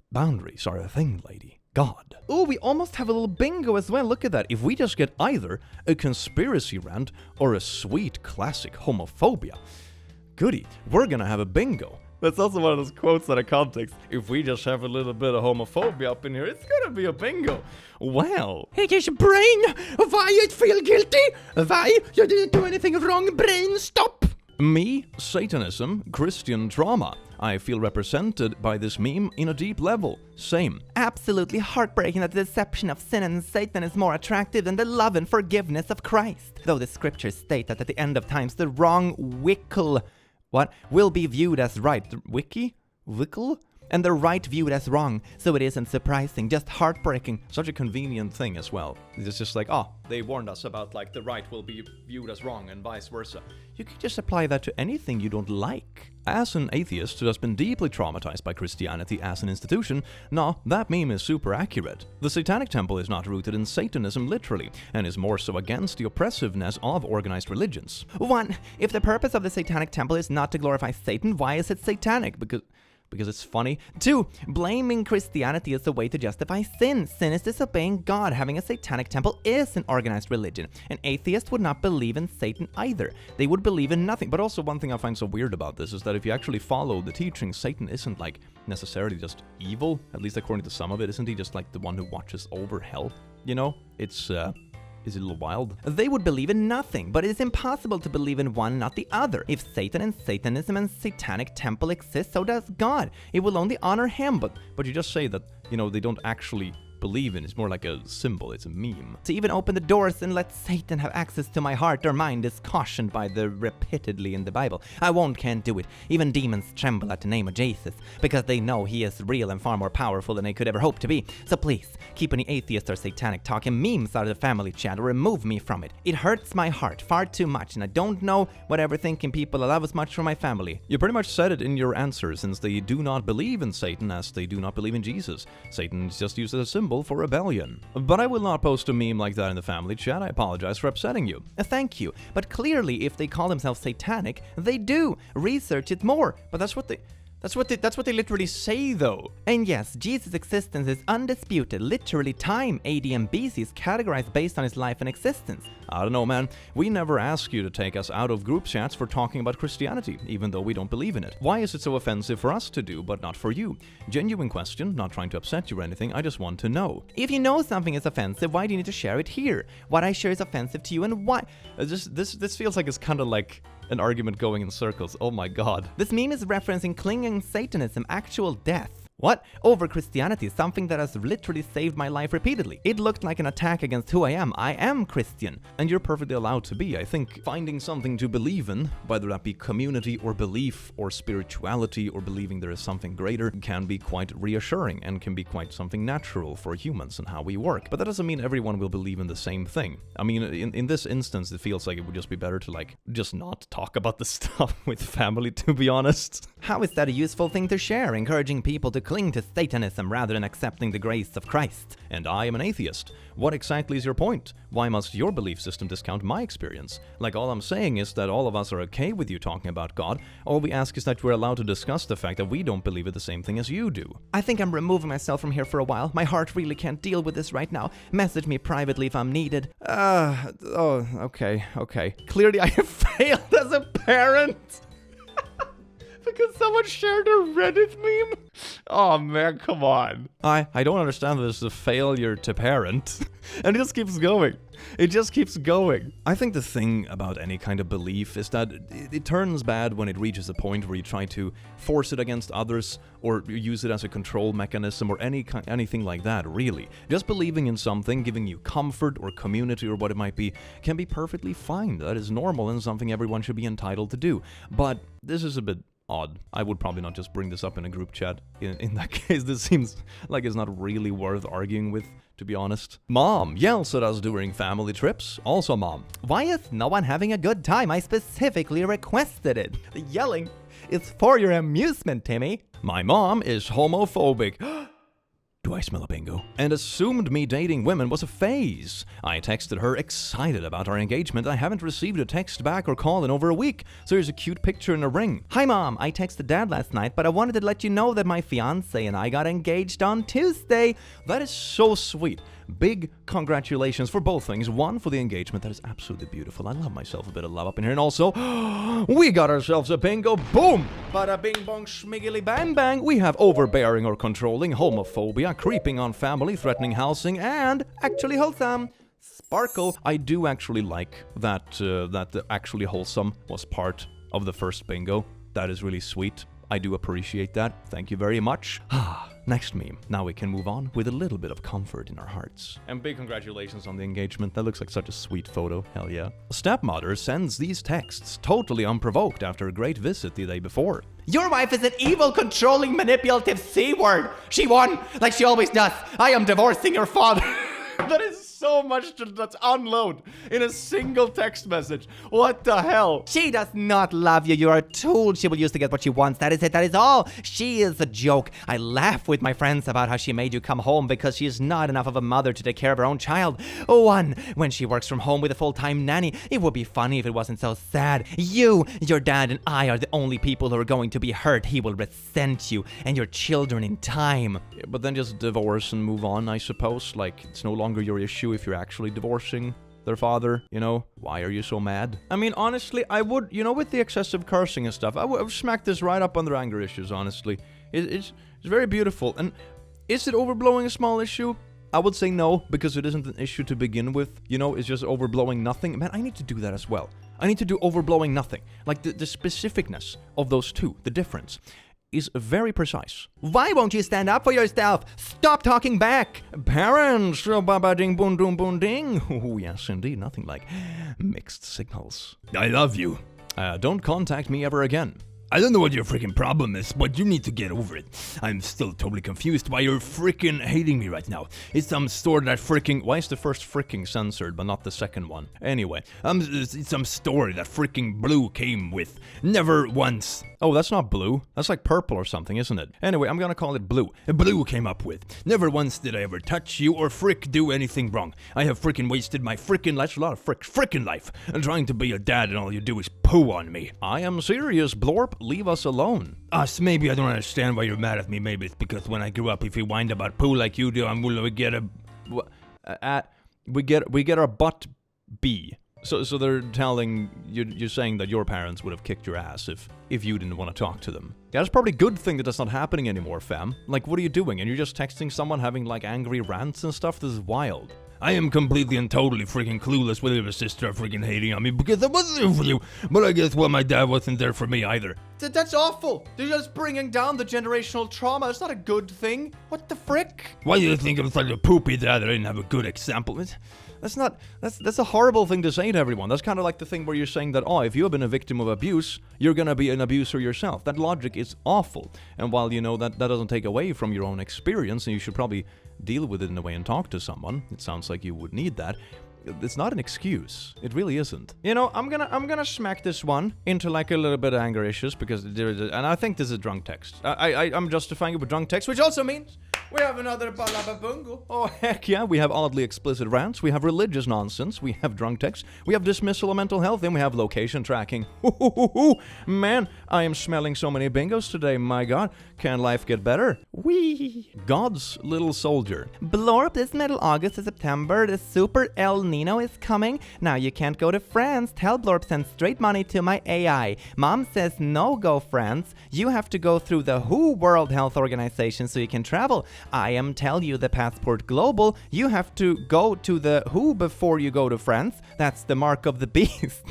S1: Boundaries are a thing, lady. God.
S2: Oh, we almost have a little bingo as well.
S1: Look at that. If we just get either a conspiracy rant or a sweet classic homophobia, goody, we're gonna have a bingo. That's also one of those quotes out of context. If we just have a little bit of homophobia up in here, it's gonna be a bingo. Well.
S2: It is brain. Why you feel guilty? Why you didn't do anything wrong? Brain, stop.
S1: Me, Satanism, Christian trauma. I feel represented by this meme in a deep level. Same.
S2: Absolutely heartbreaking that the deception of sin and Satan is more attractive than the love and forgiveness of Christ. Though the scriptures state that at the end of times the wrong will be viewed as right. Wickle? and the right viewed as wrong, so it isn't surprising, just heartbreaking.
S1: Such a convenient thing as well. It's just like, oh, they warned us about like the right will be viewed as wrong and vice versa. You can just apply that to anything you don't like. As an atheist who has been deeply traumatized by Christianity as an institution, no, that meme is super accurate. The Satanic Temple is not rooted in Satanism literally, and is more so against the oppressiveness of organized religions.
S2: 1. If the purpose of the Satanic Temple is not to glorify Satan, why is it satanic?
S1: Because it's funny.
S2: 2. Blaming Christianity is a way to justify sin. Sin is disobeying God. Having a satanic temple is an organized religion. An atheist would not believe in Satan either. They would believe in nothing.
S1: But also one thing I find so weird about this is that if you actually follow the teaching, Satan isn't like necessarily just evil, at least according to some of it. Isn't he just like the one who watches over hell? You know, it's is it a little wild?
S2: They would believe in nothing, but it is impossible to believe in one, not the other. If Satan and Satanism and Satanic Temple exist, so does God. It will only honor him.
S1: But you just say that, you know, they don't actually believe in. It's more like a symbol. It's a meme.
S2: To even open the doors and let Satan have access to my heart or mind is cautioned by the repeatedly in the Bible. I can't do it. Even demons tremble at the name of Jesus because they know he is real and far more powerful than they could ever hope to be. So please, keep any atheist or satanic talk and memes out of the family chat or remove me from it. It hurts my heart far too much, and I don't know whatever thinking people I love as much for my family.
S1: You pretty much said it in your answer, since they do not believe in Satan as they do not believe in Jesus. Satan is just used as a symbol for rebellion. But I will not post a meme like that in the family chat. I apologize for upsetting you.
S2: Thank you. But clearly, if they call themselves satanic, they do. Research it more.
S1: But that's what they literally say, though.
S2: And yes, Jesus' existence is undisputed. Literally, time, AD and BC, is categorized based on his life and existence.
S1: I don't know, man. We never ask you to take us out of group chats for talking about Christianity, even though we don't believe in it. Why is it so offensive for us to do, but not for you? Genuine question, not trying to upset you or anything, I just want to know.
S2: If you know something is offensive, why do you need to share it here? What I share is offensive to you, and why?
S1: This feels like it's kind of like an argument going in circles. Oh my god.
S2: This meme is referencing clinging Satanism, actual death. What? Over Christianity, something that has literally saved my life repeatedly. It looked like an attack against who I am. I am Christian.
S1: And you're perfectly allowed to be. I think finding something to believe in, whether that be community or belief or spirituality or believing there is something greater, can be quite reassuring and can be quite something natural for humans and how we work. But that doesn't mean everyone will believe in the same thing. I mean, in this instance, it feels like it would just be better to like just not talk about this stuff with family, to be honest.
S2: How is that a useful thing to share, encouraging people to cling to Satanism rather than accepting the grace of Christ?
S1: And I am an atheist. What exactly is your point? Why must your belief system discount my experience? Like, all I'm saying is that all of us are okay with you talking about God. All we ask is that we're allowed to discuss the fact that we don't believe it the same thing as you do.
S2: I think I'm removing myself from here for a while. My heart really can't deal with this right now. Message me privately if I'm needed.
S1: Okay. Clearly I have failed as a parent. Because someone shared a Reddit meme? Oh man, come on. I don't understand this is a failure to parent. And it just keeps going. It just keeps going. I think the thing about any kind of belief is that it turns bad when it reaches a point where you try to force it against others or use it as a control mechanism or anything like that, really. Just believing in something, giving you comfort or community or what it might be, can be perfectly fine. That is normal and something everyone should be entitled to do. But this is a bit odd. I would probably not just bring this up in a group chat. In that case, this seems like it's not really worth arguing with, to be honest. Mom yells at us during family trips. Also, Mom,
S2: why is no one having a good time? I specifically requested it. The yelling is for your amusement, Timmy.
S1: My mom is homophobic. Do I smell a bingo? And assumed me dating women was a phase. I texted her excited about our engagement. I haven't received a text back or call in over a week, so here's a cute picture in a ring.
S2: Hi Mom, I texted Dad last night, but I wanted to let you know that my fiance and I got engaged on Tuesday.
S1: That is so sweet. Big congratulations for both things. One, for the engagement. That is absolutely beautiful. I love myself a bit of love up in here. And also, we got ourselves a bingo. Boom! Bada bing bong schmiggly bang bang. We have overbearing or controlling, homophobia, creeping on family, threatening housing, and actually wholesome. Sparkle. I do actually like that the actually wholesome was part of the first bingo. That is really sweet. I do appreciate that. Thank you very much. Next meme. Now we can move on with a little bit of comfort in our hearts. And big congratulations on the engagement. That looks like such a sweet photo. Hell yeah. Stepmother sends these texts totally unprovoked after a great visit the day before.
S2: Your wife is an evil, controlling, manipulative C-word. She won, like she always does. I am divorcing your father.
S1: That is so much to let's unload in a single text message. What the hell?
S2: She does not love you. You're a tool she will use to get what she wants. That is it. That is all. She is a joke. I laugh with my friends about how she made you come home because she is not enough of a mother to take care of her own child. One, when she works from home with a full-time nanny. It would be funny if it wasn't so sad. You, your dad, and I are the only people who are going to be hurt. He will resent you and your children in time.
S1: Yeah, but then just divorce and move on, I suppose. Like, it's no longer your issue if you're actually divorcing their father, you know? Why are you so mad? I mean, honestly, I would, you know, with the excessive cursing and stuff, I would smack this right up on their anger issues, honestly. It's very beautiful. And is it overblowing a small issue? I would say no, because it isn't an issue to begin with. You know, it's just overblowing nothing. Man, I need to do that as well. I need to do overblowing nothing. Like, the specificness of those two, the difference, is very precise.
S2: Why won't you stand up for yourself? Stop talking back.
S1: Parents, baba ding boom doom boom ding. Oh yes, indeed, nothing like mixed signals. I love you. Don't contact me ever again. I don't know what your freaking problem is, but you need to get over it. I'm still totally confused why you're freaking hating me right now. It's some store that freaking... Why is the first freaking censored, but not the second one? Anyway, it's some story that freaking Blue came with. Never once. Oh, that's not Blue. That's like purple or something, isn't it? Anyway, I'm gonna call it Blue. Blue came up with. Never once did I ever touch you or do anything wrong. I have freaking wasted my freaking life, a lot of freaking life, and trying to be a dad and all you do is poo on me. I am serious, Blorp. Leave us alone. Us, maybe I don't understand why you're mad at me. Maybe it's because when I grew up, if you whined about poo like you do, I'm gonna get we get our butt B. So they're telling you're saying that your parents would have kicked your ass if you didn't want to talk to them. Yeah, that's probably a good thing that that's not happening anymore, fam. Like, what are you doing? And you're just texting someone having like angry rants and stuff? This is wild. I am completely and totally freaking clueless whether your sister are freaking hating on me because I wasn't there for you, but I guess, well, my dad wasn't there for me either.
S2: That's awful. They're just bringing down the generational trauma. It's not a good thing. What the frick?
S1: Why do you think I'm such a poopy dad that I didn't have a good example? That's a horrible thing to say to everyone. That's kind of like the thing where you're saying that, oh, if you have been a victim of abuse, you're gonna be an abuser yourself. That logic is awful. And while you know that doesn't take away from your own experience, and you should probably deal with it in a way and talk to someone, it sounds like you would need that. It's not an excuse. It really isn't. You know, I'm gonna smack this one into like a little bit of anger issues because and I think this is a drunk text. I'm justifying it with drunk text, which also means we have another balababungo. Oh heck yeah, we have oddly explicit rants, we have religious nonsense, we have drunk text, we have dismissal of mental health, and we have location tracking. Man, I am smelling so many bingos today, my god. Can life get better? Wee. God's little soldier.
S2: Blorp, this middle August to September, the Super El Nino is coming. Now you can't go to France. Tell Blorp send straight money to my AI. Mom says no go France. You have to go through the WHO World Health Organization so you can travel. I am tell you the passport global. You have to go to the WHO before you go to France. That's the mark of the beast.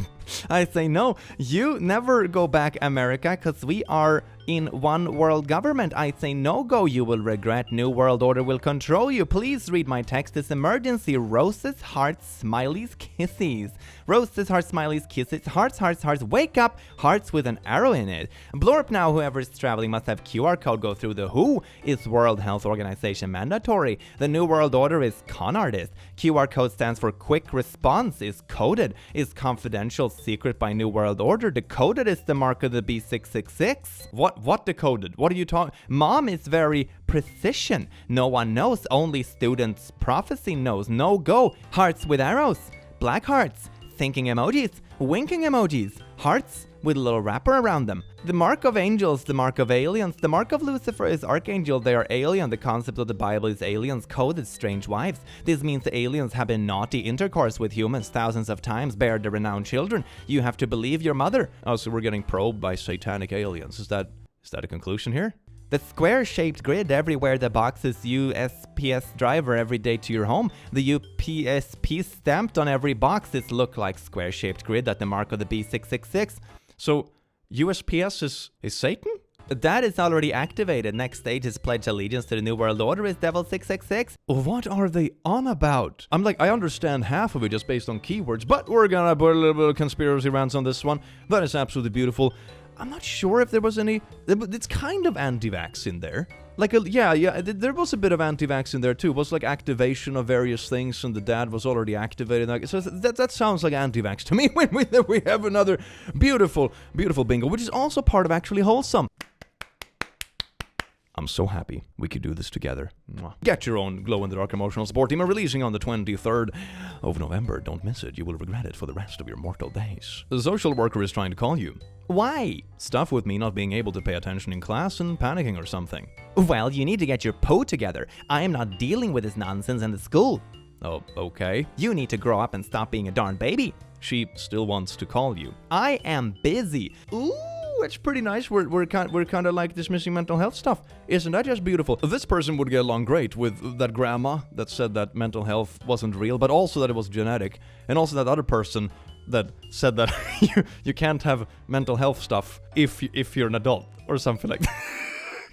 S2: I say no. You never go back America because we are in one world government. I say no go, you will regret. New world order will control you. Please read my text. It's emergency. Roses, hearts, smileys, kisses. Roses, hearts, smileys, kisses. Hearts, hearts, hearts. Wake up. Hearts with an arrow in it. Blorp now. Whoever is traveling must have QR code. Go through the WHO. Is World Health Organization mandatory? The New World Order is con artist. QR code stands for quick response. Is coded. Is confidential. Secret by New World Order. Decoded is the mark of the B666.
S1: What decoded? What are you talking?
S2: Mom is very precision. No one knows. Only students' prophecy knows. No go. Hearts with arrows. Black hearts. Thinking emojis. Winking emojis. Hearts with a little wrapper around them. The mark of angels, the mark of aliens. The mark of Lucifer is archangel. They are alien. The concept of the Bible is aliens coded strange wives. This means the aliens have been naughty intercourse with humans thousands of times, bear the renowned children. You have to believe your mother.
S1: Oh, so we're getting probed by satanic aliens. Is that a conclusion here?
S2: The square-shaped grid everywhere the boxes USPS driver every day to your home. The UPSP stamped on every box is look like square-shaped grid at the mark of the B666.
S1: So USPS is Satan?
S2: That is already activated. Next stage is pledge allegiance to the New World Order is Devil 666.
S1: What are they on about? I'm like, I understand half of it just based on keywords, but we're gonna put a little bit of conspiracy rants on this one. That is absolutely beautiful. I'm not sure if there was any... It's kind of anti-vax in there. Like, there was a bit of anti-vax in there too. It was like activation of various things, and the dad was already activated. So that sounds like anti-vax to me. When we have another beautiful, beautiful bingo, which is also part of actually wholesome. I'm so happy we could do this together. Mwah. Get your own glow-in-the-dark emotional support team releasing on the 23rd of November. Don't miss it. You will regret it for the rest of your mortal days. The social worker is trying to call you.
S2: Why?
S1: Stuff with me not being able to pay attention in class and panicking or something.
S2: Well, you need to get your po together. I am not dealing with this nonsense in the school.
S1: Oh, okay.
S2: You need to grow up and stop being a darn baby.
S1: She still wants to call you.
S2: I am busy.
S1: Ooh, it's pretty nice. We're kind of like dismissing mental health stuff. Isn't that just beautiful? This person would get along great with that grandma that said that mental health wasn't real, but also that it was genetic, and also that other person that said that you can't have mental health stuff if you're an adult or something like that.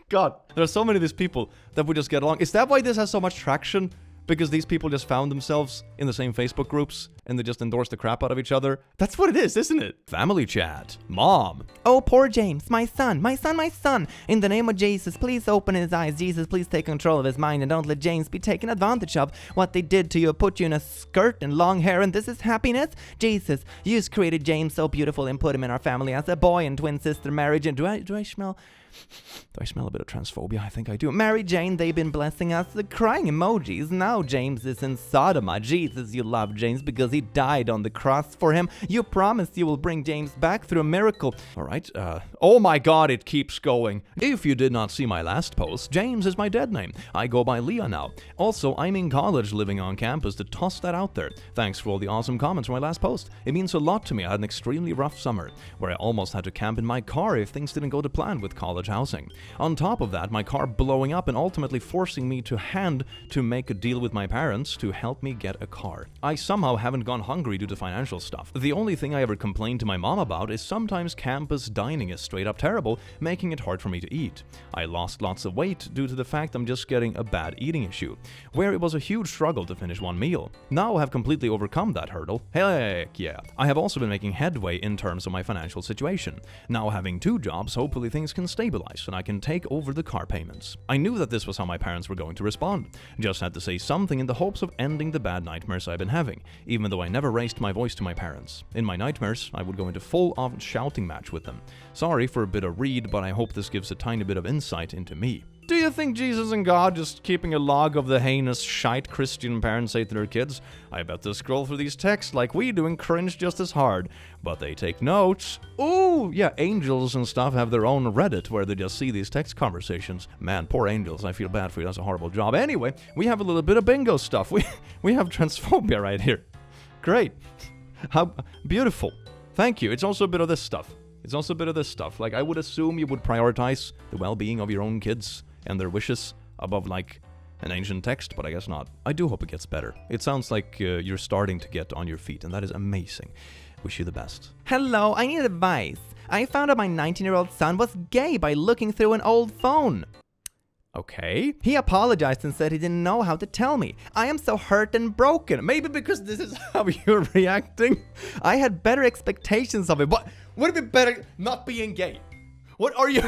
S1: God, there are so many of these people that would just get along. Is that why this has so much traction? Because these people just found themselves in the same Facebook groups and they just endorse the crap out of each other? That's what it is, isn't it? Family chat. Mom.
S2: Oh, poor James, my son. In the name of Jesus, please open his eyes. Jesus, please take control of his mind and don't let James be taken advantage of. What they did to you put you in a skirt and long hair, and this is happiness? Jesus, you created James so beautiful and put him in our family as a boy and twin sister marriage. And do I smell a bit of transphobia? I think I do. Mary Jane, they've been blessing us. The crying emojis. Now James is in Sodoma. Jesus, you love James because he died on the cross for him. You promised you will bring James back through a miracle.
S1: All right. Oh my God, it keeps going. If you did not see my last post, James is my dead name. I go by Leah now. Also, I'm in college living on campus, to toss that out there. Thanks for all the awesome comments from my last post. It means a lot to me. I had an extremely rough summer where I almost had to camp in my car if things didn't go to plan with college housing. On top of that, my car blowing up and ultimately forcing me to make a deal with my parents to help me get a car. I somehow haven't gone hungry due to financial stuff. The only thing I ever complained to my mom about is sometimes campus dining is straight up terrible, making it hard for me to eat. I lost lots of weight due to the fact I'm just getting a bad eating issue, where it was a huge struggle to finish one meal. Now I have completely overcome that hurdle. Heck yeah. I have also been making headway in terms of my financial situation. Now having 2 jobs, hopefully things can stabilize and I can take over the car payments. I knew that this was how my parents were going to respond. Just had to say something in the hopes of ending the bad nightmares I've been having, even though I never raised my voice to my parents. In my nightmares, I would go into full-on shouting match with them. Sorry for a bit of read, but I hope this gives a tiny bit of insight into me. Do you think Jesus and God just keeping a log of the heinous shite Christian parents say to their kids? I bet they scroll through these texts like we do and cringe just as hard. But they take notes. Ooh, yeah, angels and stuff have their own Reddit where they just see these text conversations. Man, poor angels, I feel bad for you. That's a horrible job. Anyway, we have a little bit of bingo stuff. We have transphobia right here. Great. How beautiful. Thank you. It's also a bit of this stuff. Like, I would assume you would prioritize the well-being of your own kids and their wishes above, like, an ancient text, but I guess not. I do hope it gets better. It sounds like you're starting to get on your feet, and that is amazing. Wish you the best.
S2: Hello, I need advice. I found out my 19-year-old son was gay by looking through an old phone.
S1: Okay.
S2: He apologized and said he didn't know how to tell me. I am so hurt and broken.
S1: Maybe because this is how you're reacting.
S2: I had better expectations of it, but
S1: would it be better not being gay? What are you?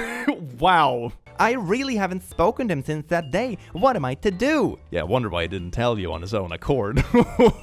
S1: Wow.
S2: I really haven't spoken to him since that day. What am I to do?
S1: Yeah, I wonder why he didn't tell you on his own accord.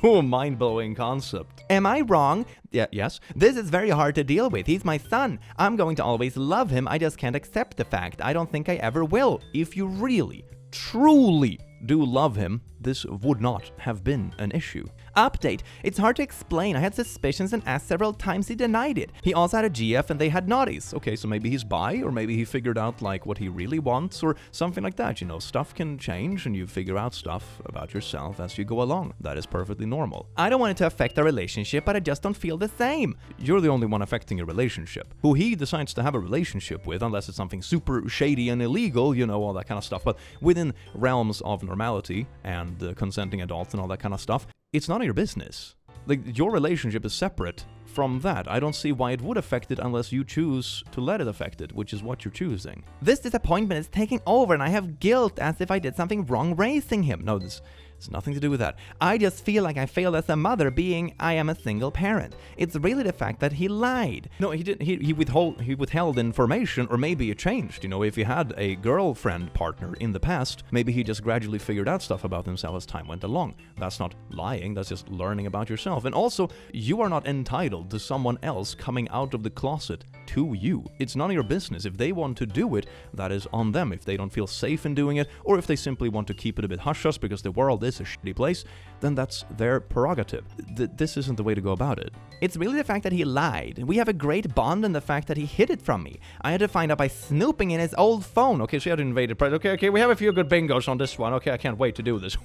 S1: Mind-blowing concept.
S2: Am I wrong? Yes. This is very hard to deal with. He's my son. I'm going to always love him. I just can't accept the fact. I don't think I ever will.
S1: If you really, truly do love him, this would not have been an issue.
S2: Update. It's hard to explain. I had suspicions and asked several times. He denied it. He also had a GF and they had naughties.
S1: Okay, so maybe he's bi, or maybe he figured out like what he really wants, or something like that. You know, stuff can change and you figure out stuff about yourself as you go along. That is perfectly normal.
S2: I don't want it to affect our relationship, but I just don't feel the same.
S1: You're the only one affecting your relationship. Who he decides to have a relationship with, unless it's something super shady and illegal, you know, all that kind of stuff. But within realms of normality and consenting adults and all that kind of stuff, it's none of your business. Like, your relationship is separate from that. I don't see why it would affect it unless you choose to let it affect it, which is what you're choosing.
S2: This disappointment is taking over and I have guilt as if I did something wrong raising him.
S1: No, it's nothing to do with that.
S2: I just feel like I failed as a mother, being I am a single parent. It's really the fact that he lied.
S1: No, he didn't. He withheld information, or maybe it changed. You know, if he had a girlfriend partner in the past, maybe he just gradually figured out stuff about himself as time went along. That's not lying, that's just learning about yourself. And also, you are not entitled to someone else coming out of the closet to you. It's none of your business. If they want to do it, that is on them. If they don't feel safe in doing it, or if they simply want to keep it a bit hush-hush because the world is a shitty place, then that's their prerogative. This isn't the way to go about it.
S2: It's really the fact that he lied. We have a great bond in the fact that he hid it from me. I had to find out by snooping in his old phone.
S1: Okay, so you had invaded privacy. Okay, we have a few good bingos on this one. Okay, I can't wait to do this.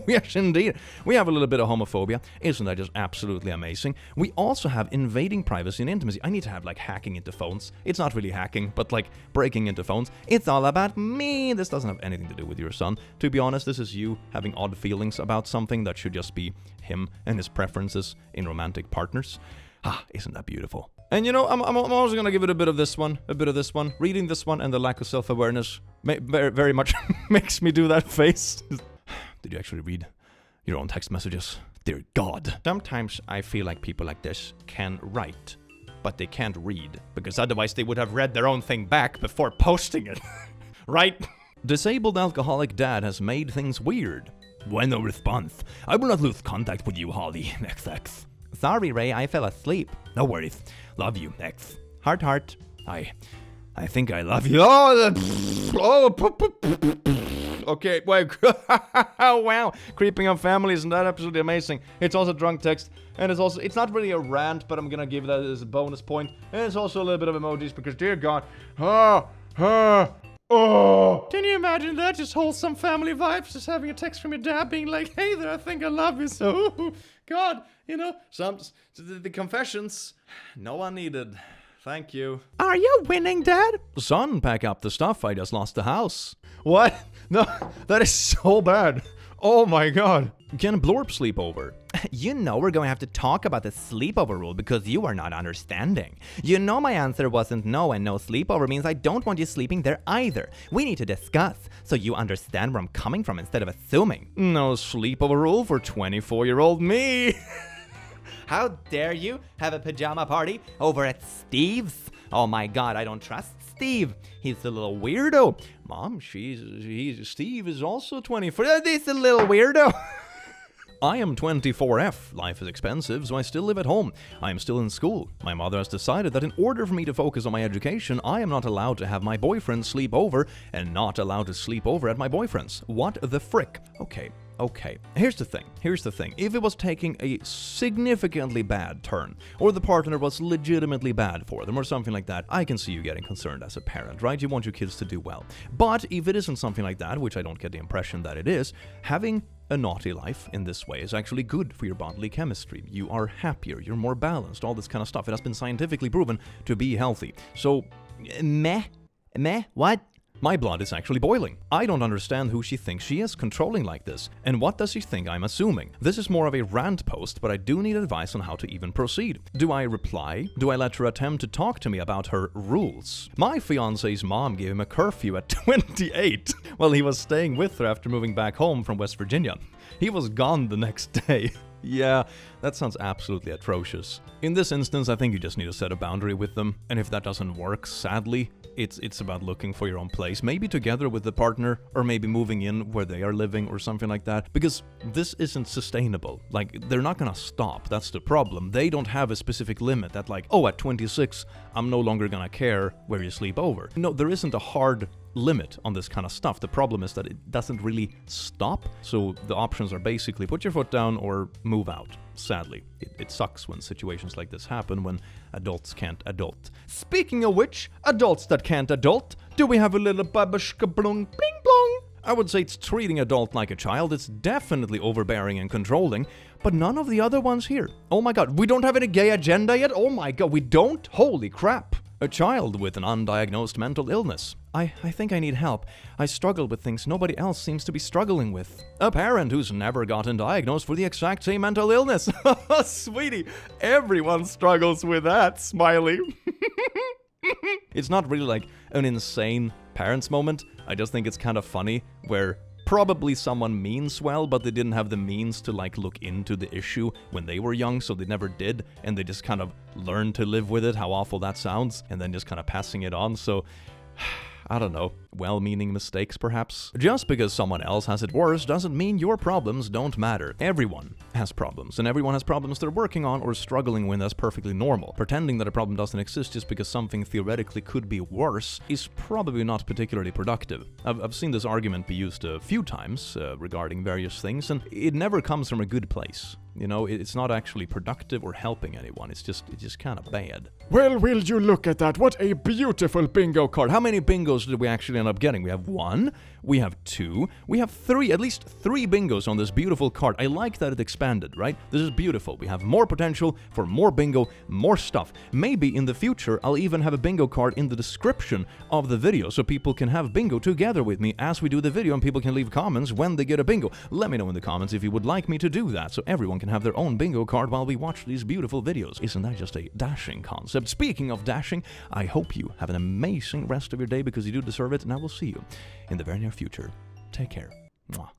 S1: Yes, indeed. We have a little bit of homophobia. Isn't that just absolutely amazing? We also have invading privacy and intimacy. I need to have, like, hacking into phones. It's not really hacking, but, like, breaking into phones.
S2: It's all about me.
S1: This doesn't have anything to do with your son. To be honest, this is you having odd feelings about something that should just be him and his preferences in romantic partners. Isn't that beautiful? And you know, I'm also gonna give it a bit of this one. Reading this one and the lack of self-awareness very, very much makes me do that face. Did you actually read your own text messages? Dear God. Sometimes I feel like people like this can write, but they can't read, because otherwise they would have read their own thing back before posting it. Right? Disabled alcoholic dad has made things weird. Bueno response. I will not lose contact with you, Holly. XX.
S2: Sorry, Ray, I fell asleep.
S1: No worries. Love you, X.
S2: Heart, heart.
S1: I think I love you. Okay, wait. Oh, wow. Creeping on family, isn't that absolutely amazing? It's also drunk text, and it's not really a rant, but I'm gonna give that as a bonus point. And it's also a little bit of emojis, because dear God. Oh! Can you imagine that? Just wholesome family vibes, just having a text from your dad being like, hey there, I think I love you so. God, you know, the confessions, no one needed. Thank you.
S2: Are you winning, Dad?
S1: Son, pack up the stuff, I just lost the house. What? No, that is so bad. Oh my God. Can Blorp sleep over?
S2: You know we're going to have to talk about the sleepover rule because you are not understanding. You know my answer wasn't no, and no sleepover means I don't want you sleeping there either. We need to discuss so you understand where I'm coming from instead of assuming.
S1: No sleepover rule for 24-year-old me.
S2: How dare you have a pajama party over at Steve's? Oh my God, I don't trust Steve. He's a little weirdo.
S1: Mom, Steve is also 24.
S2: He's a little weirdo.
S1: I am 24F. Life is expensive, so I still live at home. I am still in school. My mother has decided that in order for me to focus on my education, I am not allowed to have my boyfriend sleep over and not allowed to sleep over at my boyfriend's. What the frick? Okay. Here's the thing. If it was taking a significantly bad turn, or the partner was legitimately bad for them, or something like that, I can see you getting concerned as a parent, right? You want your kids to do well. But if it isn't something like that, which I don't get the impression that it is, having a naughty life in this way is actually good for your bodily chemistry. You are happier, you're more balanced, all this kind of stuff. It has been scientifically proven to be healthy. So,
S2: What?
S1: My blood is actually boiling. I don't understand who she thinks she is controlling like this. And what does she think I'm assuming? This is more of a rant post, but I do need advice on how to even proceed. Do I reply? Do I let her attempt to talk to me about her rules? My fiance's mom gave him a curfew at 28 while he was staying with her after moving back home from West Virginia. He was gone the next day. Yeah, that sounds absolutely atrocious. In this instance, I think you just need to set a boundary with them. And if that doesn't work, sadly, it's about looking for your own place, maybe together with the partner, or maybe moving in where they are living or something like that, because this isn't sustainable. Like, they're not gonna stop, that's the problem. They don't have a specific limit that like, oh, at 26, I'm no longer gonna care where you sleep over. No, there isn't a hard limit on this kind of stuff. The problem is that it doesn't really stop, so the options are basically put your foot down or move out. Sadly, it sucks when situations like this happen, when adults can't adult. Speaking of which, adults that can't adult, do we have a little babushka blung bling blong? I would say it's treating adult like a child. It's definitely overbearing and controlling, but none of the other ones here. Oh my God, we don't have any gay agenda yet? Oh my God, we don't? Holy crap. A child with an undiagnosed mental illness. I think I need help. I struggle with things nobody else seems to be struggling with. A parent who's never gotten diagnosed for the exact same mental illness. Sweetie, everyone struggles with that, smiley. It's not really like an insane parents moment. I just think it's kind of funny where probably someone means well, but they didn't have the means to like look into the issue when they were young, so they never did, and they just kind of learned to live with it, how awful that sounds, and then just kind of passing it on. So I don't know, well-meaning mistakes perhaps? Just because someone else has it worse doesn't mean your problems don't matter. Everyone has problems, and everyone has problems they're working on or struggling with. That's perfectly normal. Pretending that a problem doesn't exist just because something theoretically could be worse is probably not particularly productive. I've seen this argument be used a few times regarding various things, and it never comes from a good place. You know, it's not actually productive or helping anyone. It's just kind of bad.
S3: Well, will you look at that? What a beautiful bingo card.
S1: How many bingos did we actually end up getting? We have 1, we have 2, we have 3, at least 3 bingos on this beautiful card. I like that it expanded, right? This is beautiful. We have more potential for more bingo, more stuff. Maybe in the future, I'll even have a bingo card in the description of the video so people can have bingo together with me as we do the video, and people can leave comments when they get a bingo. Let me know in the comments if you would like me to do that so everyone can have their own bingo card while we watch these beautiful videos. Isn't that just a dashing concept? Speaking of dashing, I hope you have an amazing rest of your day because you do deserve it, and I will see you in the very near future. Take care. Mwah.